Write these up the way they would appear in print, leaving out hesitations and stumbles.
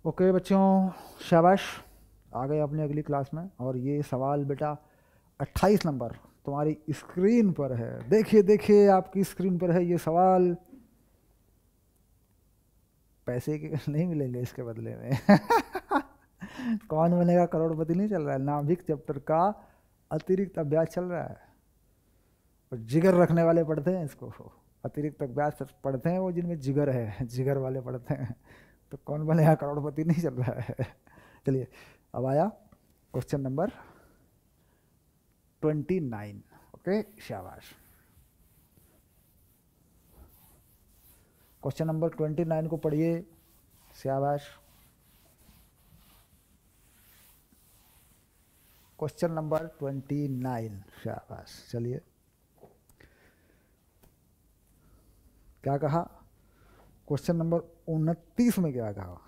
Okay बच्चों, शाबाश, आ गए अपनी अगली क्लास में। और ये सवाल बेटा 28 नंबर तुम्हारी स्क्रीन पर है। देखिए देखिए, आपकी स्क्रीन पर है ये सवाल। पैसे के नहीं मिलेंगे इसके बदले में। कौन बनेगा करोड़पति नहीं चल रहा है, नाभिक चैप्टर का अतिरिक्त अभ्यास चल रहा है। और जिगर रखने वाले पढ़ते हैं इसको। अतिरिक्त अभ्यास पढ़ते हैं वो जिनमें जिगर है, जिगर वाले पढ़ते हैं। तो कौन बनेगा करोड़पति नहीं चल रहा है। चलिए, अब आया क्वेश्चन नंबर 29। ओके, शाबाश। क्वेश्चन नंबर 29 को पढ़िए, शाबाश। क्वेश्चन नंबर 29, शाबाश। चलिए, क्या कहा क्वेश्चन नंबर 29 में? क्या कहा?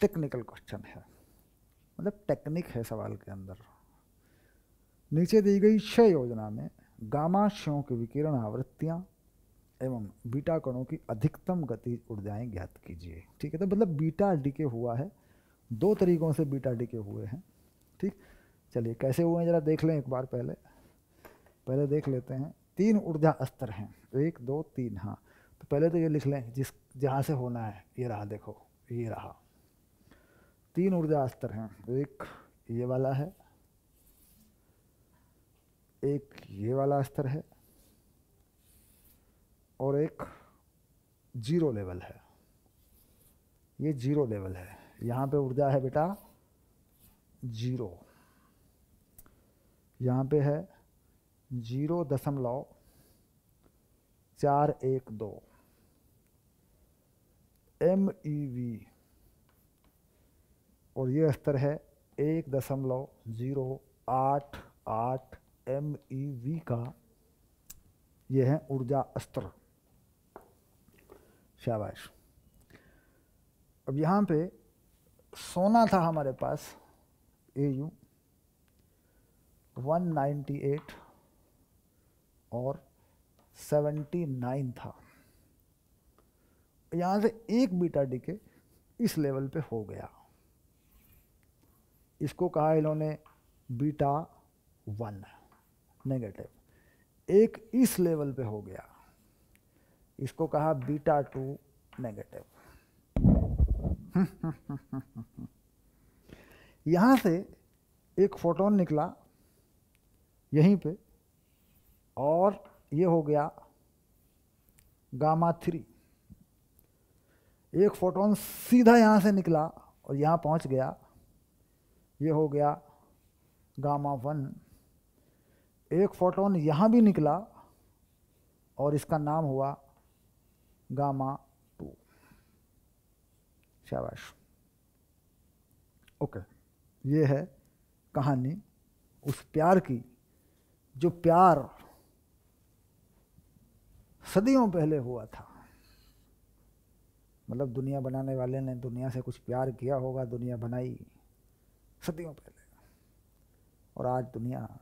टेक्निकल क्वेश्चन है, मतलब टेक्निक है सवाल के अंदर। नीचे दी गई क्षय योजना में गामा क्षयों की विकिरण आवृत्तियां एवं बीटा कणों की अधिकतम गति ऊर्जाएं ज्ञात कीजिए। ठीक है, तो मतलब बीटा डीके हुआ है, दो तरीकों से बीटा डीके हुए हैं। ठीक, चलिए कैसे हुए हैं जरा देख लें एक बार। पहले देख लेते हैं। 3 ऊर्जा स्तर हैं, 1 2 3। हाँ, तो पहले तो ये लिख लें जिस जहाँ से होना है। ये रहा, देखो ये रहा। 3 ऊर्जा स्तर हैं, एक ये वाला है, एक ये वाला स्तर है, और एक जीरो लेवल है। ये जीरो लेवल है। यहाँ पे ऊर्जा है बेटा जीरो। यहाँ पे है 0.412 MeV, और ये स्तर है 1.088 MeV का। ये है ऊर्जा स्तर। शाबाश। अब यहाँ पे सोना था हमारे पास AU 198 और 79 था। यहाँ से एक बीटा डीके इस लेवल पे हो गया। इसको कहा इन्होंने बीटा 1 नेगेटिव। एक इस लेवल पे हो गया, इसको कहा बीटा 2 नेगेटिव। यहाँ से एक फोटोन निकला यहीं पे, और ये हो गया गामा 3। एक फोटोन सीधा यहाँ से निकला और यहाँ पहुँच गया, ये हो गया गामा 1। एक फोटोन यहाँ भी निकला और इसका नाम हुआ गामा 2। शाबाश। ओके, ये है कहानी उस प्यार की जो प्यार सदियों पहले हुआ था। मतलब दुनिया बनाने वाले ने दुनिया से कुछ प्यार किया होगा, दुनिया बनाई सदियों पहले, और आज दुनिया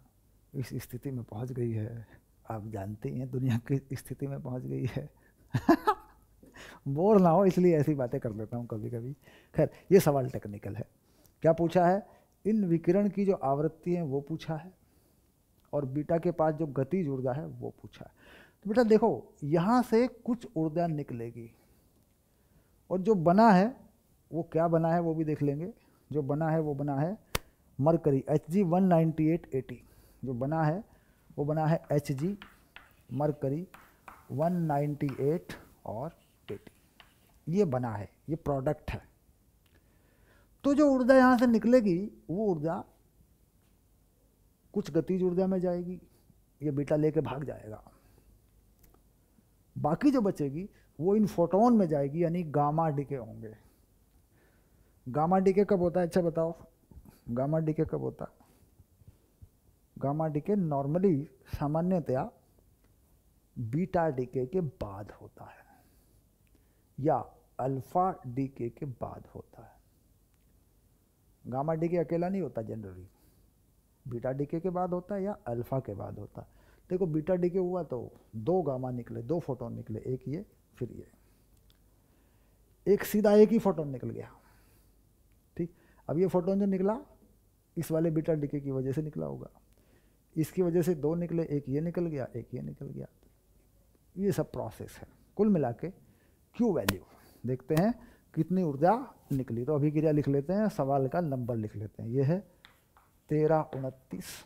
इस स्थिति में पहुंच गई है। आप जानते हैं दुनिया किस स्थिति में पहुंच गई है। बोर ना हो इसलिए ऐसी बातें कर लेता हूँ कभी कभी। खैर, ये सवाल टेक्निकल है। क्या पूछा है? इन विकिरण की जो आवृत्ति है वो पूछा है, और बीटा के पास जो गतिज ऊर्जा है वो पूछा है। तो बेटा देखो, यहाँ से कुछ ऊर्जा निकलेगी, और जो बना है वो क्या बना है वो भी देख लेंगे। जो बना है वो बना है मरकरी Hg 19880। जो बना है वो बना है Hg मरकरी 198 और 80। ये बना है, ये प्रोडक्ट है। तो जो ऊर्जा यहाँ से निकलेगी वो ऊर्जा कुछ गतिज ऊर्जा में जाएगी, ये बीटा लेके भाग जाएगा। बाकी जो बचेगी वो इन फोटोन में जाएगी, यानी गामा डीके होंगे। गामा डीके कब होता है? अच्छा बताओ, गामा डीके कब होता है? गामा डीके नॉर्मली सामान्यतया बीटा डीके के बाद होता है, या अल्फा डीके के बाद होता है। गामा डीके अकेला नहीं होता जनरली, बीटा डीके के बाद होता है या अल्फा के बाद होता है। देखो, बीटा डीके हुआ तो 2 गामा निकले, 2 फोटोन निकले, एक ये फिर ये। एक सीधा एक ही फोटोन निकल गया, अब ये फोटोन जो निकला इस वाले बीटा डीके की वजह से निकला होगा, इसकी वजह से दो निकले, एक ये निकल गया एक ये निकल गया। ये सब प्रोसेस है। कुल मिला के क्यू वैल्यू देखते हैं कितनी ऊर्जा निकली। तो अभिक्रिया लिख लेते हैं, सवाल का नंबर लिख लेते हैं। ये है 1329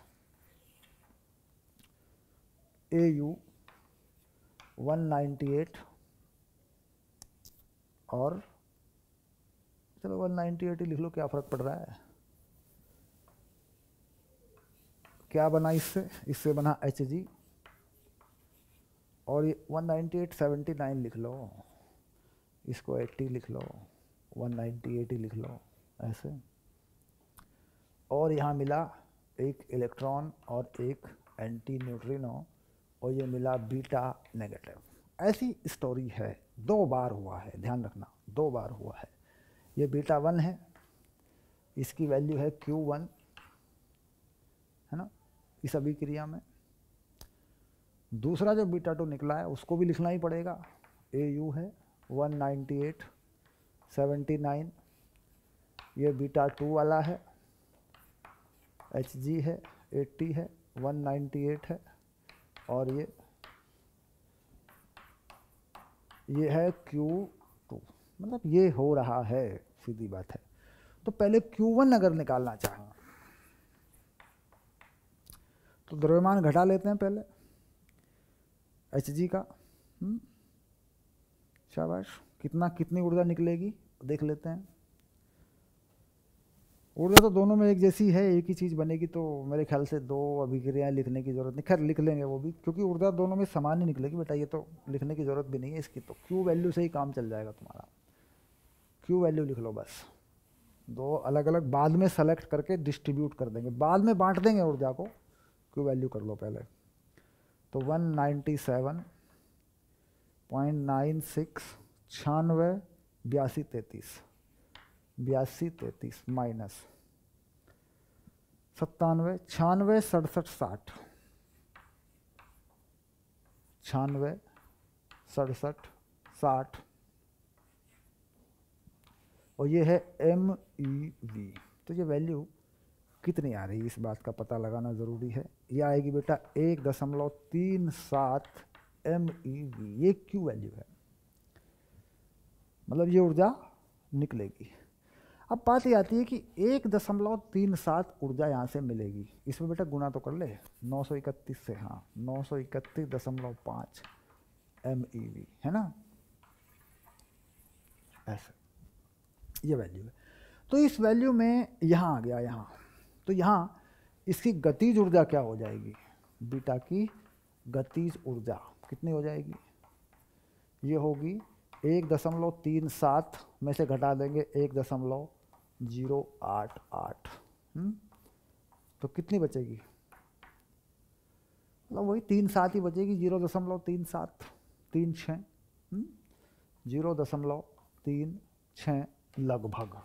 AU 198 और चलो 198 ही लिख लो, क्या फ़र्क पड़ रहा है। क्या बना इससे बना Hg और ये 198 79 लिख लो, इसको 80 लिख लो, 198 ही लिख लो ऐसे। और यहाँ मिला एक इलेक्ट्रॉन और एक एंटी न्यूट्रिनो और ये मिला बीटा नेगेटिव। ऐसी स्टोरी है, 2 बार हुआ है, ध्यान रखना 2 बार हुआ है। ये बीटा 1 है, इसकी वैल्यू है Q1 है ना इस अभिक्रिया में। दूसरा जो बीटा 2 निकला है उसको भी लिखना ही पड़ेगा। AU है 198 79, ये बीटा 2 वाला है, Hg है 80 है, 198 है और ये है Q2। मतलब ये हो रहा है, सीधी बात है। तो पहले Q1 अगर निकालना चाहें तो द्रव्यमान घटा लेते हैं पहले Hg का। शाबाश, कितनी ऊर्जा निकलेगी देख लेते हैं। ऊर्जा तो दोनों में एक जैसी है, एक ही चीज़ बनेगी, तो मेरे ख्याल से 2 अभिक्रियाएं लिखने की ज़रूरत नहीं। खैर लिख लेंगे वो भी, क्योंकि ऊर्जा दोनों में समान ही निकलेगी बेटा, ये तो लिखने की ज़रूरत भी नहीं है इसकी। तो Q वैल्यू से ही काम चल जाएगा तुम्हारा। Q वैल्यू लिख लो बस। 2 अलग अलग बाद में सेलेक्ट करके डिस्ट्रीब्यूट कर देंगे, बाद में बांट देंगे ऊर्जा को। Q वैल्यू कर लो पहले। तो 197.96 96 82 33 माइनस 97 96 67 60 96 67 60 और ये है MeV। तो ये वैल्यू कितनी आ रही है इस बात का पता लगाना ज़रूरी है। ये आएगी बेटा 1.37 MeV। ये Q वैल्यू है, मतलब ये ऊर्जा निकलेगी। अब बात ये आती है कि 1.37 ऊर्जा यहाँ से मिलेगी। इसमें बेटा गुना तो कर ले 931 से, हाँ 931.5 MeV है ना, ऐसे ये वैल्यू है। तो इस वैल्यू में यहाँ आ गया यहाँ, तो यहाँ इसकी गतिज ऊर्जा क्या हो जाएगी, बीटा की गतिज ऊर्जा कितनी हो जाएगी, ये होगी 1.37 में से घटा देंगे 1.088। तो कितनी बचेगी, मतलब वही 37 ही बचेगी, 0.37 36 0.36 लगभग।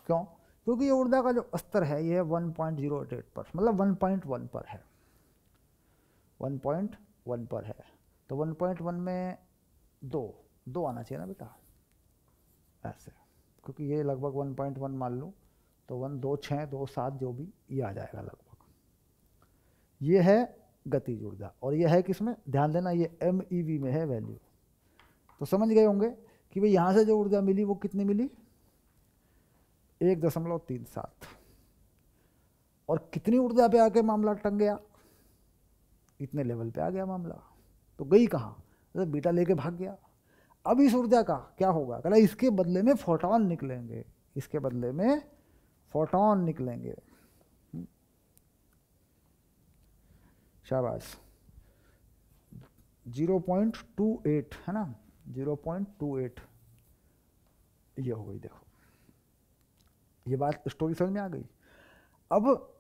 क्यों, क्योंकि ये ऊर्जा का जो स्तर है ये 1.08 पर, मतलब 1.1 पर है, 1.1 पर है। तो 1.1 में 2 आना चाहिए ना बेटा ऐसे, क्योंकि ये लगभग 1.1 मान लो, तो 1 2 6 2 7 जो भी ये आ जाएगा लगभग। ये है गतिज ऊर्जा और ये है किसमें, ध्यान देना ये MeV में है वैल्यू। तो समझ गए होंगे कि भाई यहाँ से जो ऊर्जा मिली वो कितनी मिली, 1.37। और कितनी ऊर्जा पे आके मामला टंग गया, इतने लेवल पे आ गया मामला। तो गई कहाँ, तो बीटा लेके भाग गया। अब इस ऊर्जा का क्या होगा, कहला इसके बदले में फोटोन निकलेंगे, इसके बदले में फोटोन निकलेंगे। शाबाश, 0.28 है ना, 0.28 ये हो गई। देखो ये बात स्टोरी समझ में आ गई। अब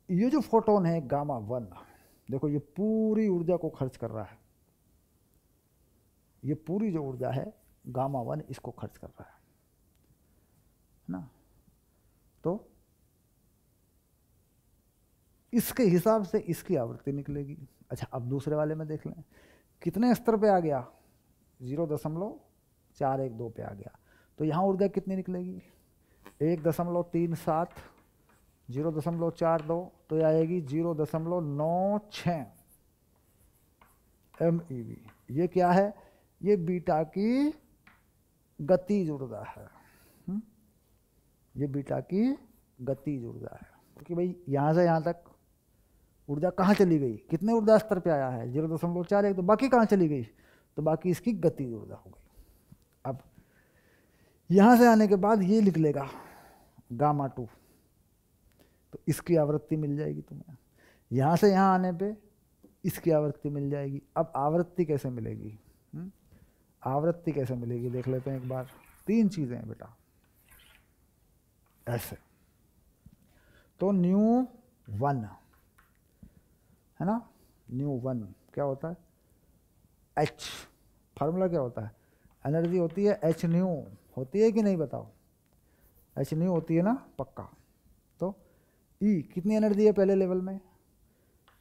ये जो फोटोन है गामा 1, देखो ये पूरी ऊर्जा को खर्च कर रहा है, ये पूरी जो ऊर्जा है गामा 1 इसको खर्च कर रहा है ना। तो इसके हिसाब से इसकी आवृत्ति निकलेगी। अच्छा अब दूसरे वाले में देख लें, कितने स्तर पे आ गया, 0.412 पे आ गया। तो यहाँ ऊर्जा कितनी निकलेगी, 1.37 0.42 तो ये आएगी 0.96 MeV। ये क्या है? ये बीटा की गतिज ऊर्जा है। ये बीटा की गतिज ऊर्जा है, क्योंकि भाई यहाँ से यहाँ तक ऊर्जा कहाँ चली गई, कितने ऊर्जा स्तर पे आया है 0.41, तो बाकी कहाँ चली गई, तो बाकी इसकी गतिज ऊर्जा हो गई। अब यहाँ से आने के बाद ये लिख लेगा गामा 2, तो इसकी आवृत्ति मिल जाएगी तुम्हें। यहाँ से यहाँ आने पे इसकी आवृत्ति मिल जाएगी। अब आवृत्ति कैसे मिलेगी? आवृत्ति कैसे मिलेगी देख लेते हैं एक बार। 3 चीजें हैं बेटा ऐसे। तो ν1 है ना, ν1 क्या होता है? H। फार्मूला क्या होता है? एनर्जी होती है H न्यू, होती है कि नहीं बताओ? H न्यू होती है ना पक्का। तो E कितनी एनर्जी है पहले लेवल में?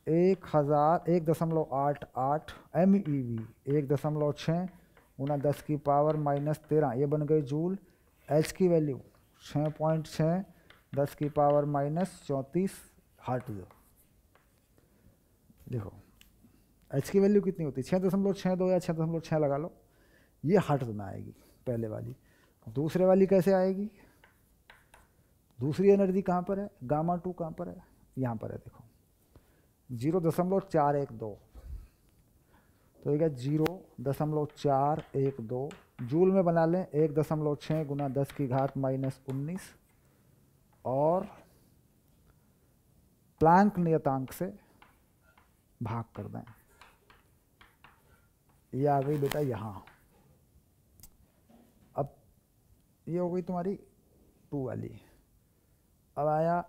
1,001.88 MeV। 1.6 गुना 10 की पावर -13, ये बन गई जूल। H की वैल्यू 6.6 10 की पावर -34 हर्ट्ज। देखो H की वैल्यू कितनी होती है? 6.62 या 6.6 लगा लो। ये हर्ट्ज में आएगी पहले वाली। दूसरे वाली कैसे आएगी? दूसरी एनर्जी कहाँ पर है? गामा 2 कहाँ पर है? यहाँ पर है, देखो 0.412, तो ये 0.412 जूल में बना लें। 1.6 गुना 10 की घात -19 और प्लैंक नियतांक से भाग कर दें। ये आ गई बेटा यहाँ। अब ये हो गई तुम्हारी 2 वाली। अब आया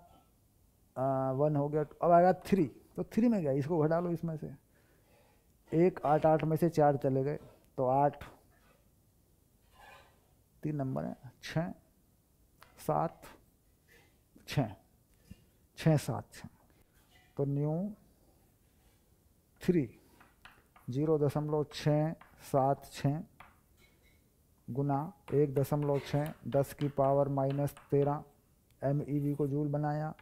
1 हो गया, अब आएगा 3। तो 3 में गया, इसको घटा लो इसमें से। 1 8 8 में से 4 चले गए, तो 8 3 नंबर है, 6 7 6 6 7 6। तो ν3 0.676 गुना 1.6 10 की पावर -13 MeV को जूल बनाया।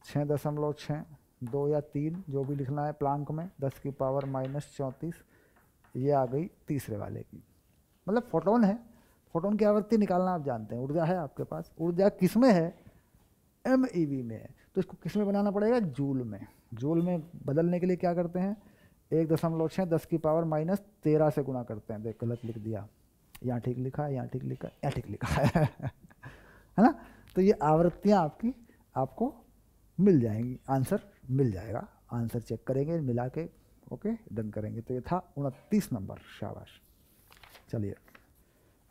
6.6 2 या 3 जो भी लिखना है प्लांक में, 10 की पावर -34। ये आ गई तीसरे वाले की। मतलब फोटोन है, फोटोन की आवृत्ति निकालना आप जानते हैं। ऊर्जा है आपके पास, ऊर्जा किस में है? MeV में है। तो इसको किस में बनाना पड़ेगा? जूल में। जूल में बदलने के लिए क्या करते हैं? 1.6 10 की पावर -13 से गुना करते हैं। देख गलत लिख दिया, यहाँ ठीक लिखा है, यहाँ ठीक लिखा है, यहाँ ठीक लिखा है है ना। तो ये आवृत्तियाँ आपकी आपको मिल जाएंगी, आंसर मिल जाएगा। आंसर चेक करेंगे मिला के, ओके डन करेंगे। तो ये था 29 नंबर, शाबाश। चलिए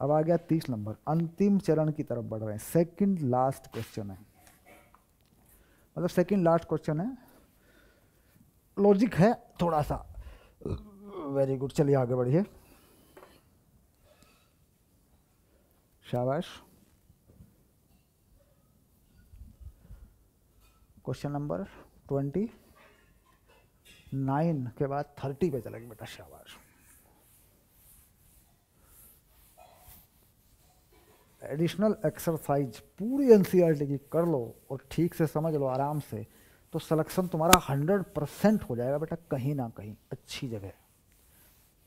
अब आ गया 30 नंबर, अंतिम चरण की तरफ बढ़ रहे हैं। सेकंड लास्ट क्वेश्चन है, मतलब सेकंड लास्ट क्वेश्चन है, लॉजिक है थोड़ा सा। वेरी गुड, चलिए आगे बढ़िए, शाबाश। क्वेश्चन नंबर 29 के बाद 30 पे चलेंगे बेटा, शाबाश। एडिशनल एक्सरसाइज पूरी एनसीईआरटी की कर लो और ठीक से समझ लो आराम से, तो सिलेक्शन तुम्हारा 100% हो जाएगा बेटा, कहीं ना कहीं अच्छी जगह।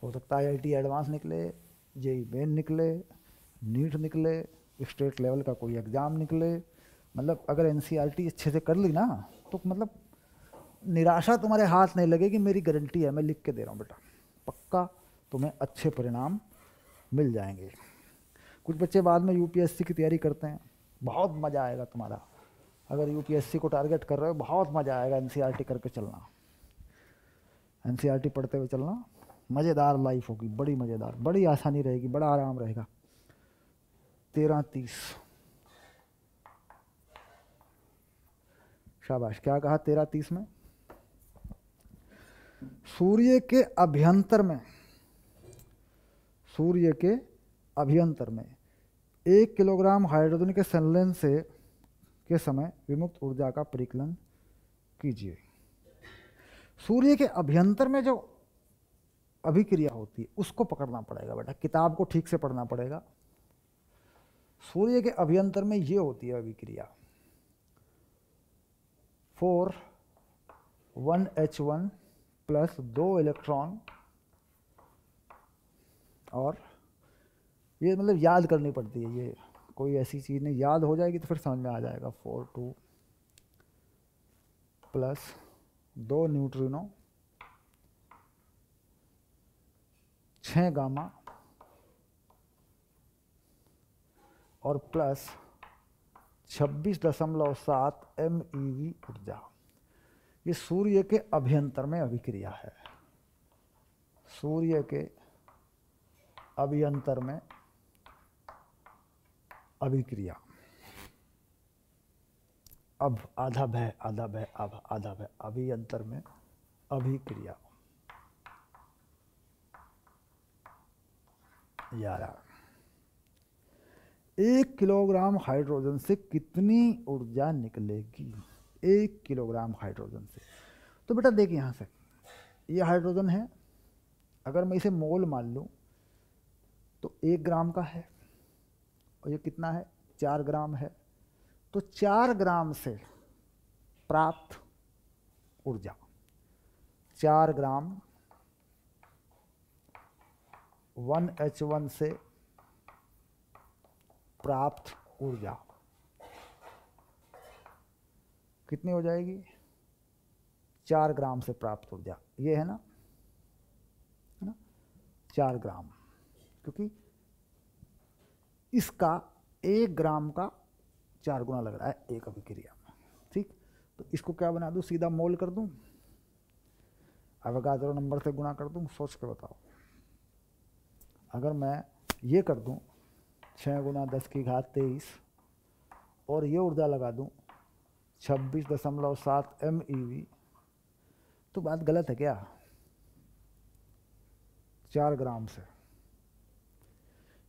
हो सकता है IIT एडवांस निकले, JEE मेन निकले, नीट निकले, स्टेट लेवल का कोई एग्ज़ाम निकले। मतलब अगर एनसीईआरटी अच्छे से कर ली ना, तो मतलब निराशा तुम्हारे हाथ नहीं लगेगी, मेरी गारंटी है, मैं लिख के दे रहा हूँ बेटा, पक्का तुम्हें अच्छे परिणाम मिल जाएंगे। कुछ बच्चे बाद में UPSC की तैयारी करते हैं, बहुत मज़ा आएगा तुम्हारा। अगर UPSC को टारगेट कर रहे हो, बहुत मज़ा आएगा एनसीईआरटी करके चलना, एनसीईआरटी पढ़ते हुए चलना, मज़ेदार लाइफ होगी, बड़ी मज़ेदार, बड़ी आसानी रहेगी, बड़ा आराम रहेगा। 13:30, शाबाश। क्या कहा 13:30 में? सूर्य के अभ्यंतर में, सूर्य के अभ्यंतर में 1 किलोग्राम हाइड्रोजन के संलयन से के समय विमुक्त ऊर्जा का परिकलन कीजिए। सूर्य के अभ्यंतर में जो अभिक्रिया होती है उसको पकड़ना पड़ेगा बेटा, किताब को ठीक से पढ़ना पड़ेगा। सूर्य के अभ्यंतर में ये होती है अभिक्रिया, 4 1H1 प्लस 2 इलेक्ट्रॉन, और ये मतलब याद करनी पड़ती है, ये कोई ऐसी चीज़ नहीं, याद हो जाएगी तो फिर समझ में आ जाएगा। 4 2 प्लस 2 न्यूट्रिनो, 6 गामा और प्लस 26.7 MeV ऊर्जा। ये सूर्य के अभ्यंतर में अभिक्रिया है, सूर्य के अभ्यंतर में अभिक्रिया। अब आधा भय आधा भय आधा भय, अभ्यंतर में अभिक्रिया। 11 1 किलोग्राम हाइड्रोजन से कितनी ऊर्जा निकलेगी? 1 किलोग्राम हाइड्रोजन से। तो बेटा देखिए यहाँ से, ये हाइड्रोजन है, अगर मैं इसे मोल मान लूँ तो 1 ग्राम का है, और ये कितना है? 4 ग्राम है। तो 4 ग्राम से प्राप्त ऊर्जा, 4 ग्राम 1H1 से प्राप्त ऊर्जा कितनी हो जाएगी? 4 ग्राम से प्राप्त ऊर्जा ये है ना, 4 ग्राम, क्योंकि इसका 1 ग्राम का 4 गुना लग रहा है एक अभिक्रिया में। ठीक, तो इसको क्या बना दूं? सीधा मोल कर दूं, अवोगाद्रो नंबर से गुणा कर दूं? सोच के बताओ। अगर मैं ये कर दूं 6 गुना 10 की घात 23 और ये ऊर्जा लगा दूं 26.7 MeV, तो बात गलत है क्या? 4 ग्राम से,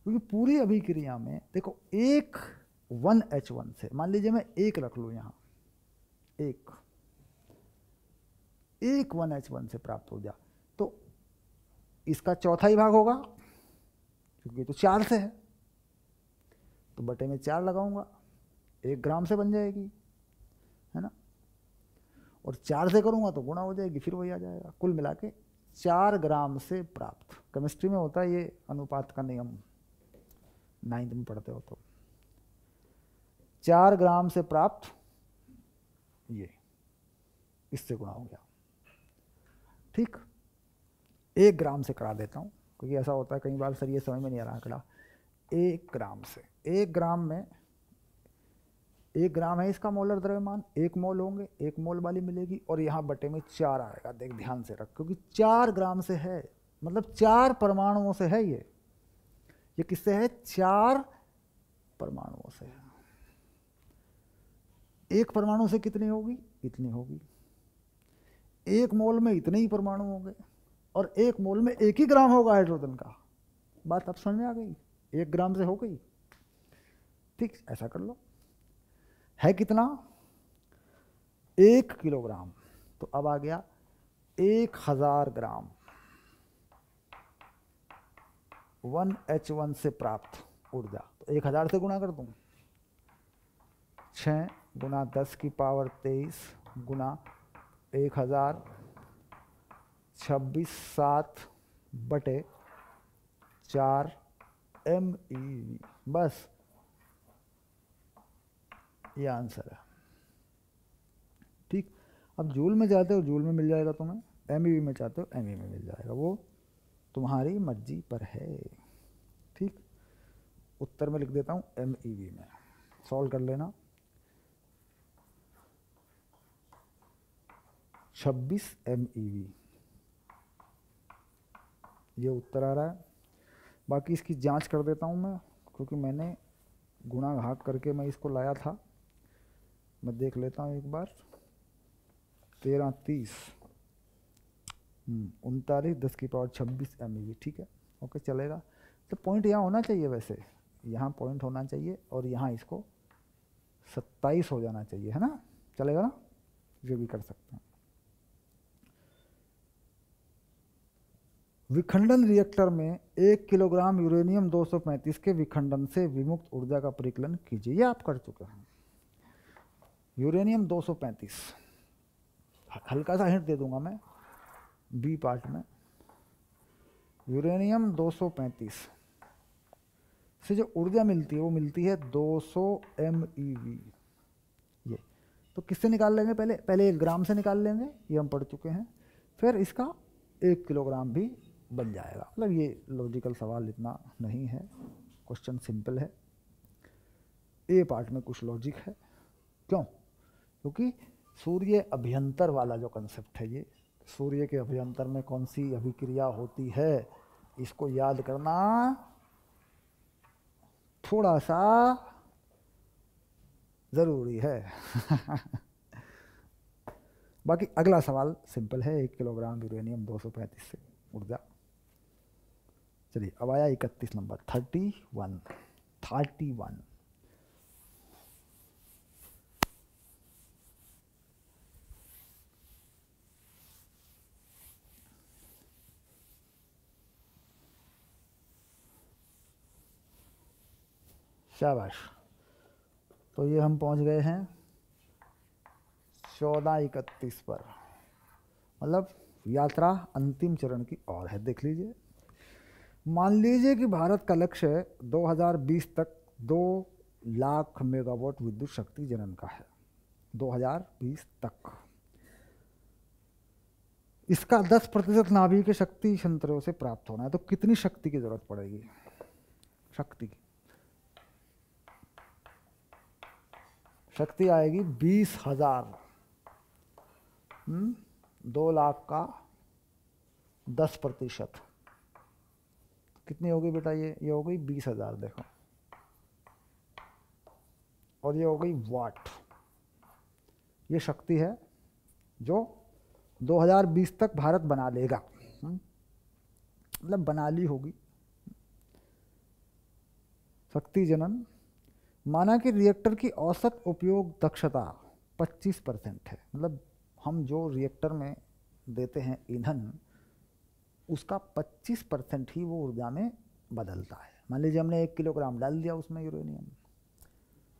क्योंकि पूरी अभिक्रिया में देखो, एक 1H1 से, मान लीजिए मैं 1 रख लूँ यहाँ, एक 1H1 से प्राप्त ऊर्जा, तो इसका चौथा ही भाग होगा, क्योंकि तो 4 से है, तो बटे में 4 लगाऊंगा, 1 ग्राम से बन जाएगी, है ना, और 4 से करूंगा तो गुणा हो जाएगी, फिर वही आ जाएगा। कुल मिला के 4 ग्राम से प्राप्त, केमिस्ट्री में होता है ये अनुपात का नियम, 9th में पढ़ते हो तो, 4 ग्राम से प्राप्त, ये इससे गुणा हो गया। ठीक, 1 ग्राम से करा देता हूँ, क्योंकि ऐसा होता है कई बार सर ये समझ में नहीं आ रहा आंकड़ा। 1 ग्राम से, 1 ग्राम में 1 ग्राम है इसका मोलर द्रव्यमान, 1 मोल होंगे, 1 मोल वाली मिलेगी, और यहाँ बटे में 4 आएगा। देख ध्यान से रख, क्योंकि 4 ग्राम से है, मतलब 4 परमाणुओं से है ये किससे है? 4 परमाणुओं से है। 1 परमाणु से कितनी होगी? इतनी होगी। 1 मोल में इतने ही परमाणु होंगे, और 1 मोल में 1 ही ग्राम होगा हाइड्रोजन का। बात अब समझ में आ गई? 1 ग्राम से हो गई। ठीक, ऐसा कर लो, है कितना? 1 किलोग्राम। तो अब आ गया 1000 ग्राम 1H1 से प्राप्त ऊर्जा। तो 1000 से गुणा कर दूं, 6 गुना 10 की पावर 23 गुना 1000, 26.7 बटे 4 MeV, बस ये आंसर है। ठीक, अब जूल में चाहते हो जूल में मिल जाएगा तुम्हें, MeV में चाहते हो MeV में मिल जाएगा, वो तुम्हारी मर्जी पर है। ठीक, उत्तर में लिख देता हूँ MeV में, सॉल्व कर लेना। 26 MeV ये उत्तर आ रहा है। बाकी इसकी जांच कर देता हूँ मैं, क्योंकि मैंने गुणा घात करके मैं इसको लाया था, मैं देख लेता हूँ एक बार। 13 30 39 10 की पावर 26 MeV। ठीक है, ओके, चलेगा। तो पॉइंट यहाँ होना चाहिए, वैसे यहाँ पॉइंट होना चाहिए, और यहाँ इसको 27 हो जाना चाहिए, है ना, चलेगा ना, ये भी कर सकते हैं। विखंडन रिएक्टर में 1 किलोग्राम यूरेनियम 235 के विखंडन से विमुक्त ऊर्जा का परिकलन कीजिए। ये आप कर चुके हैं। यूरेनियम 235, हल्का सा हिंट दे दूंगा मैं बी पार्ट में। यूरेनियम 235 से जो ऊर्जा मिलती है वो मिलती है 200 MeV। ये तो किससे निकाल लेंगे? पहले 1 ग्राम से निकाल लेंगे, ये हम पढ़ चुके हैं। फिर इसका 1 किलोग्राम भी बन जाएगा। मतलब ये लॉजिकल सवाल इतना नहीं है, क्वेश्चन सिंपल है। ए पार्ट में कुछ लॉजिक है। क्यों? क्योंकि सूर्य अभ्यंतर वाला जो कंसेप्ट है, ये सूर्य के अभ्यंतर में कौन सी अभिक्रिया होती है, इसको याद करना थोड़ा सा ज़रूरी है। बाकी अगला सवाल सिंपल है, 1 किलोग्राम यूरेनियम 235 से ऊर्जा। चलिए अब आया 31 नंबर, 31। शाबाश। तो ये हम पहुंच गए हैं 14:31 पर, मतलब यात्रा अंतिम चरण की ओर है। देख लीजिए, मान लीजिए कि भारत का लक्ष्य 2020 तक 2 लाख मेगावाट विद्युत शक्ति जनन का है। 2020 तक इसका 10% नाभिक के शक्ति संयंत्रों से प्राप्त होना है। तो कितनी शक्ति की जरूरत पड़ेगी? शक्ति आएगी 20,000। 2 लाख का 10%। कितनी होगी बेटा? ये हो गई 20,000। देखो, और ये हो गई वाट। ये शक्ति है जो 2020 तक भारत बना लेगा, मतलब बना ली होगी। शक्ति जनन माना कि रिएक्टर की औसत उपयोग दक्षता 25% है। मतलब हम जो रिएक्टर में देते हैं ईंधन, उसका 25% ही वो ऊर्जा में बदलता है। मान लीजिए हमने 1 किलोग्राम डाल दिया उसमें यूरेनियम,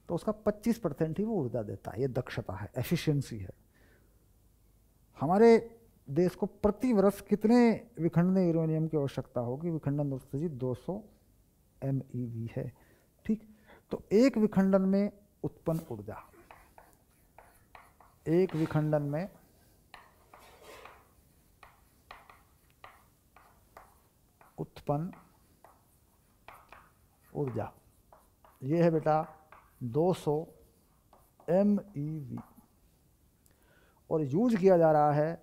तो उसका 25% ही वो ऊर्जा देता है। ये दक्षता है, एफिशिएंसी है। हमारे देश को प्रति वर्ष कितने विखंडन यूरेनियम की आवश्यकता होगी? विखंडन दोस्तों जी 200 MeV है। ठीक, तो एक विखंडन में उत्पन्न ऊर्जा, एक विखंडन में उत्पन्न ऊर्जा, ये है बेटा 200 MeV, और यूज किया जा रहा है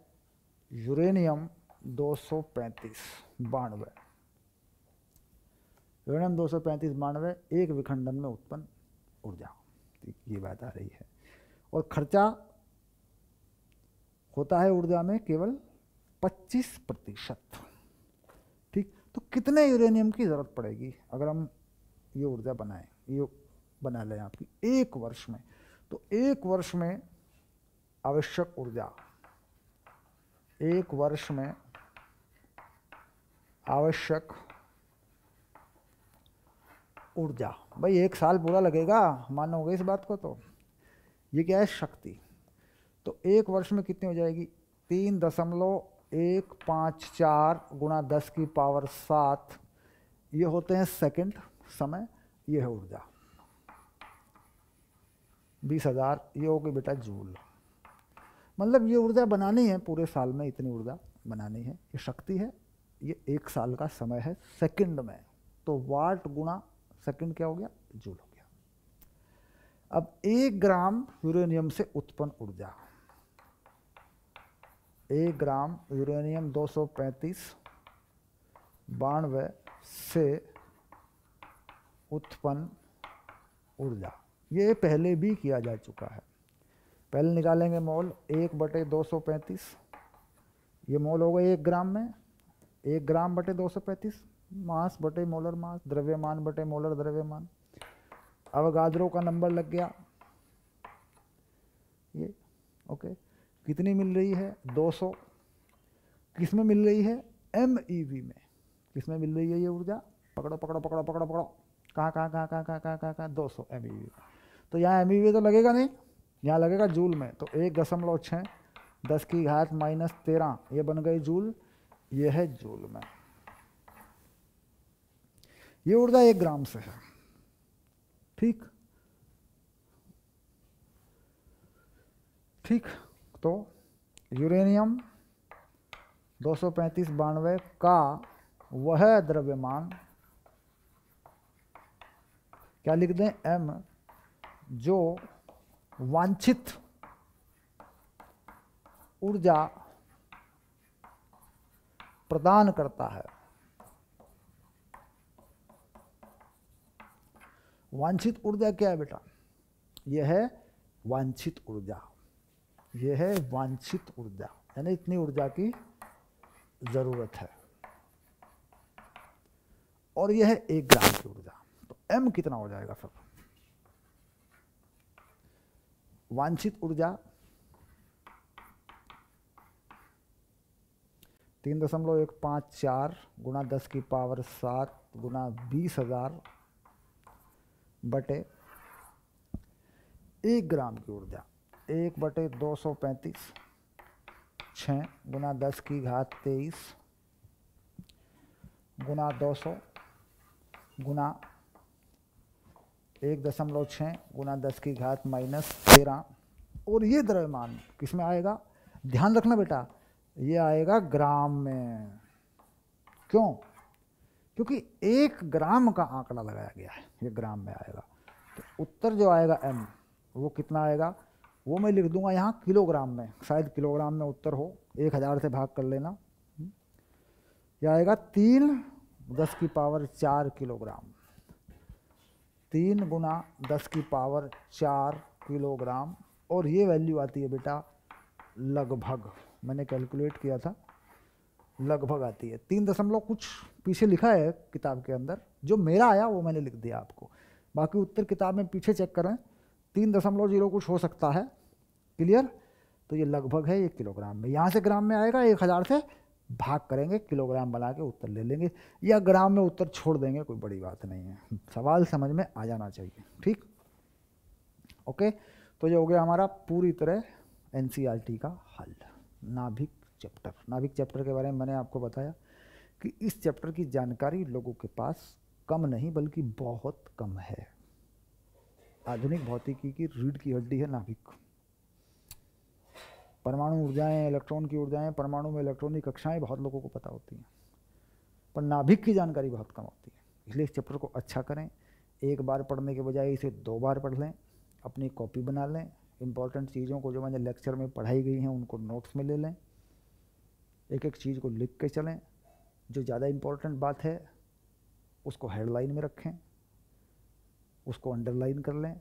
यूरेनियम 235 यूरेनियम 235 एक विखंडन में उत्पन्न ऊर्जा, ये बात आ रही है। और खर्चा होता है ऊर्जा में केवल 25%। ठीक, तो कितने यूरेनियम की जरूरत पड़ेगी अगर हम ये ऊर्जा बनाएं, ये बना लें आपकी 1 वर्ष में? तो 1 वर्ष में आवश्यक ऊर्जा, 1 वर्ष में आवश्यक ऊर्जा, भाई 1 साल पूरा लगेगा, मानोगे इस बात को? तो ये क्या है? शक्ति। तो 1 वर्ष में कितनी हो जाएगी? 3.154 गुणा 10⁻7, ये होते हैं सेकंड, समय। ये है ऊर्जा 20,000। ये हो गई बेटा जूल। मतलब ये ऊर्जा बनानी है पूरे साल में, इतनी ऊर्जा बनानी है। ये शक्ति है, ये 1 साल का समय है सेकंड में। तो वाट गुणा सेकंड क्या हो गया? जूल हो गया। अब 1 ग्राम यूरेनियम से उत्पन्न ऊर्जा, 1 ग्राम यूरेनियम 235 से उत्पन्न ऊर्जा, ये पहले भी किया जा चुका है। पहले निकालेंगे मोल 1/235, ये मोल हो गए 1 ग्राम में। 1 ग्राम बटे 235, मास बटे मोलर मास, द्रव्यमान बटे मोलर द्रव्यमान। अवगाद्रो का नंबर लग गया ये। ओके, कितनी मिल रही है? 200। किस में मिल रही है? MeV में किसमें मिल रही है ये ऊर्जा? पकड़ो पकड़ो पकड़ो पकड़ो पकड़ो, कहाँ कहाँ कहाँ कहाँ कहाँ कहाँ कहाँ कहाँ 200 MeV। तो यहाँ MeV तो लगेगा नहीं, यहाँ लगेगा जूल में। तो 1.6 10⁻⁻13 ये बन गई जूल, ये है जूल में। ये ऊर्जा 1 ग्राम से है, ठीक ठीक। तो यूरेनियम 235-92 का वह द्रव्यमान, क्या लिख दें, M, जो वांछित ऊर्जा प्रदान करता है। वांछित ऊर्जा क्या है बेटा? यह है वांछित ऊर्जा, यह है वांछित ऊर्जा, यानी इतनी ऊर्जा की जरूरत है, और यह है 1 ग्राम की ऊर्जा। तो M कितना हो जाएगा फिर? वांछित ऊर्जा 3.154 गुणा 10⁻7 गुणा 20,000 बटे 1 ग्राम की ऊर्जा 1/235 6 गुणा 10⁻23 गुणा 200 गुणा 1.6 गुणा 10⁻⁻13। और ये द्रव्यमान किस में आएगा? ध्यान रखना बेटा, ये आएगा ग्राम में। क्यों? क्योंकि 1 ग्राम का आंकड़ा लगाया गया है, ये ग्राम में आएगा। तो उत्तर जो आएगा M, वो कितना आएगा? वो मैं लिख दूंगा यहाँ किलोग्राम में, शायद किलोग्राम में उत्तर हो, 1000 से भाग कर लेना। यह आएगा 3×10⁴ किलोग्राम, 3 गुणा 10⁴ किलोग्राम। और ये वैल्यू आती है बेटा लगभग, मैंने कैलकुलेट किया था, लगभग आती है 3 दशमलव कुछ पीछे लिखा है किताब के अंदर, जो मेरा आया वो मैंने लिख दिया आपको। बाकी उत्तर किताब में पीछे चेक करें, 3.0 कुछ हो सकता है। क्लियर? तो ये लगभग है, ये किलोग्राम में। यहाँ से ग्राम में आएगा, 1000 से भाग करेंगे, किलोग्राम बना के उत्तर ले लेंगे, या ग्राम में उत्तर छोड़ देंगे, कोई बड़ी बात नहीं है। सवाल समझ में आ जाना चाहिए, ठीक? ओके, तो ये हो गया हमारा पूरी तरह NCERT का हल। नाभिक चैप्टर, नाभिक चैप्टर के बारे में मैंने आपको बताया कि इस चैप्टर की जानकारी लोगों के पास कम नहीं बल्कि बहुत कम है। आधुनिक भौतिकी की रीढ़ की हड्डी है नाभिक। परमाणु ऊर्जाएं, इलेक्ट्रॉन की ऊर्जाएं, परमाणु में इलेक्ट्रॉन की कक्षाएं बहुत लोगों को पता होती हैं, पर नाभिक की जानकारी बहुत कम होती है। इसलिए इस चैप्टर को अच्छा करें, एक बार पढ़ने के बजाय इसे 2 बार पढ़ लें, अपनी कॉपी बना लें, इंपॉर्टेंट चीज़ों को जो मैंने लेक्चर में पढ़ाई गई हैं उनको नोट्स में ले लें, एक एक चीज़ को लिख के चलें, जो ज़्यादा इम्पोर्टेंट बात है उसको हेडलाइन में रखें, उसको अंडरलाइन कर लें,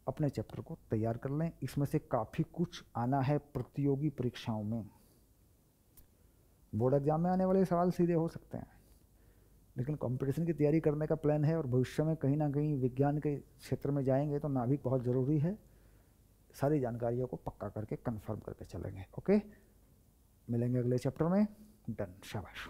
अपने चैप्टर को तैयार कर लें। इसमें से काफ़ी कुछ आना है प्रतियोगी परीक्षाओं में। बोर्ड एग्जाम में आने वाले सवाल सीधे हो सकते हैं, लेकिन कंपटीशन की तैयारी करने का प्लान है और भविष्य में कहीं ना कहीं विज्ञान के क्षेत्र में जाएंगे तो नाभिक बहुत ज़रूरी है। सारी जानकारियों को पक्का करके कंफर्म करके चलेंगे। ओके, मिलेंगे अगले चैप्टर में। डन, शाबाश।